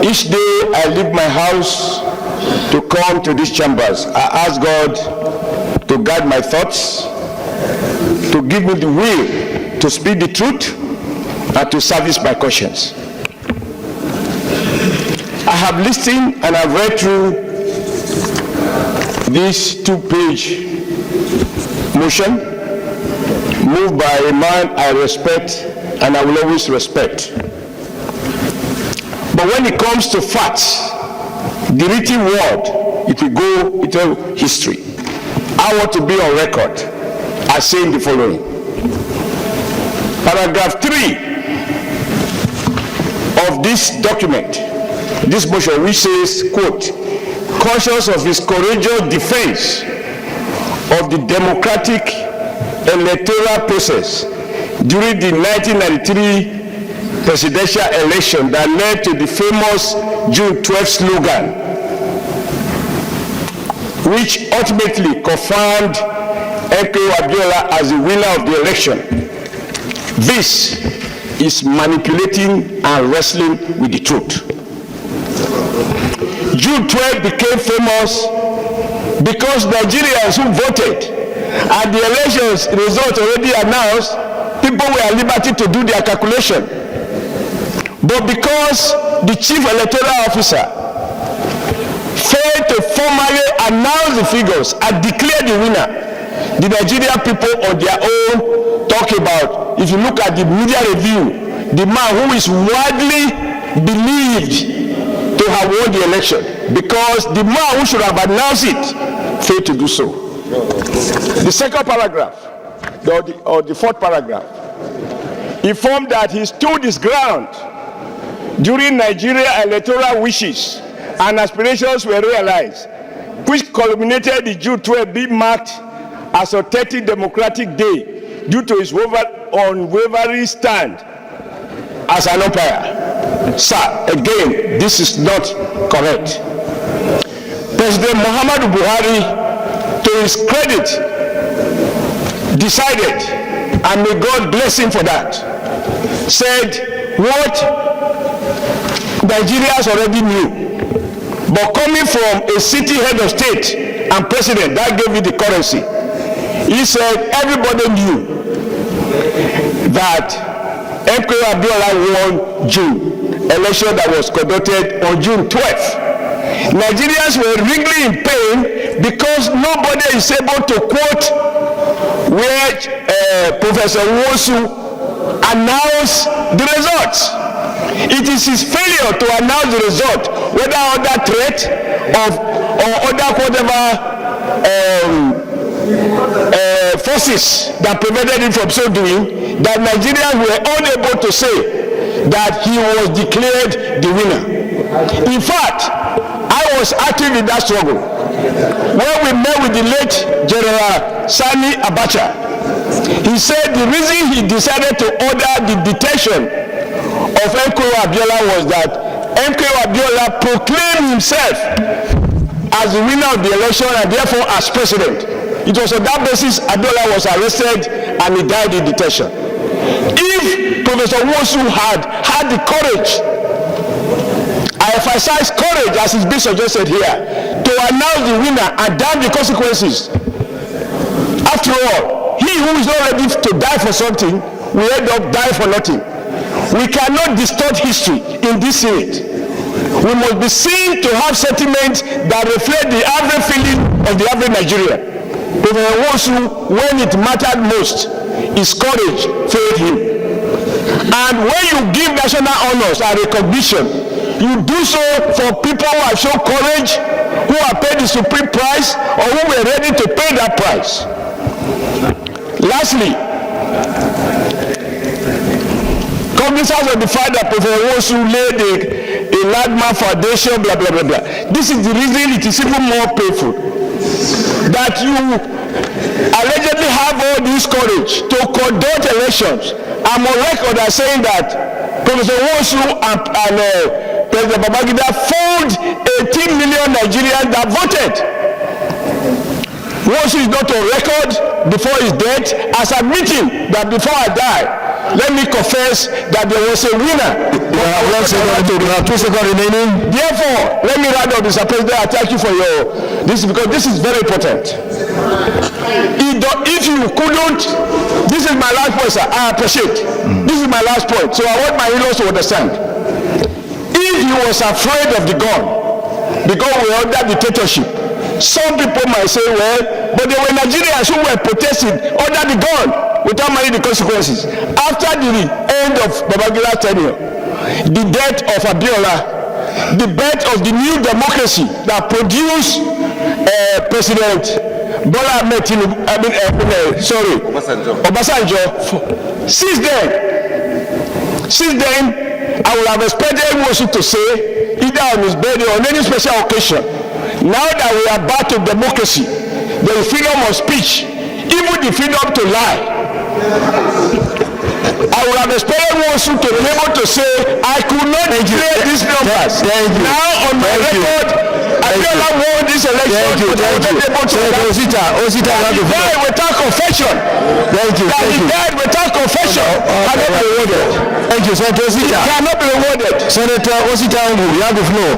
Each day I leave my house to come to these chambers, I ask God to guide my thoughts, to give me the will to speak the truth, and to service my conscience. I have listened and I've read through this 2-page motion moved by a man I respect and I will always respect. But when it comes to facts, the written word, it will go into history. I want to be on record as saying the following. Paragraph 3 of this document, this motion, which says, quote, conscious of his courageous defense of the democratic electoral process during the 1993 presidential election that led to the famous June 12 slogan, which ultimately confirmed MKO Abiola as the winner of the election. This is manipulating and wrestling with the truth. June 12 became famous because Nigerians who voted and the elections results already announced, people were at liberty to do their calculation. But because the chief electoral officer failed to formally announce the figures and declare the winner, the Nigerian people on their own talk about, if you look at the media review, the man who is widely believed to have won the election, because the man who should have announced it failed to do so. The second paragraph, or the fourth paragraph, informed that he stood his ground during Nigeria electoral wishes and aspirations were realized, which culminated the June 12 being marked as a 30th Democratic Day due to his unwavering stand as an umpire. Sir, again, this is not correct. President Muhammadu Buhari, to his credit, decided, and may God bless him for that, said what Nigerians already knew. But coming from a city head of state and president, that gave you the currency. He said everybody knew that MKO Abiola won June, election that was conducted on June 12th. Nigerians were really in pain because nobody is able to quote where Professor Nwosu announced the results. It is his failure to announce the result, whether under threat or under whatever forces that prevented him from so doing, that Nigerians were unable to say that he was declared the winner. In fact, I was active in that struggle. When we met with the late General Sani Abacha, he said the reason he decided to order the detention of MKO Abiola was that MKO Abiola proclaimed himself as the winner of the election and therefore as president. It was on that basis Abiola was arrested and he died in detention. If Professor Nwosu had the courage, I emphasize courage as is being suggested here, to announce the winner and damn the consequences. After all, he who is not ready to die for something will end up dying for nothing. We cannot distort history in this Senate. We must be seen to have sentiments that reflect the average feeling of the average Nigerian. Professor Nwosu, when it mattered most, his courage failed him. And when you give national honors and recognition, you do so for people who have shown courage, who have paid the supreme price, or who were ready to pay that price. Lastly, cognizance of the fact that Professor Nwosu laid a landmark foundation, blah, blah, blah, blah. This is the reason it is even more painful that you allegedly have all this courage to conduct elections. I'm on record as saying that Professor Nwosu and President Babangida fooled 18 million Nigerians that voted. Nwosu is not on record before his death as admitting that before I die, let me confess that there was a winner. 1 second to 2 seconds remaining. Therefore, let me round up, Mr. President. I thank you for your this because this is very important. If you couldn't, this is my last point, sir. I appreciate. This is my last point. So I want my in-laws to understand. If he was afraid of the gun, because we are under dictatorship, some people might say, well, but there were Nigerians who were protesting under the gun without minding the consequences. After the end of Babangida tenure, the death of Abiola, the birth of the new democracy that produced President Bola Ahmed Tinubu, Obasanjo. Since then, I would have expected Nwosu to say, either on his birthday or on any special occasion, now that we are back to democracy, there is freedom of speech, even the freedom to lie. I would have expected Nwosu to be able to say, I could not declare these numbers. Now on my record, Abiola won this election. Died without confession. That he died without confession cannot be rewarded. Thank you, Senator Osita. Cannot be rewarded. Senator Osita, you have the floor.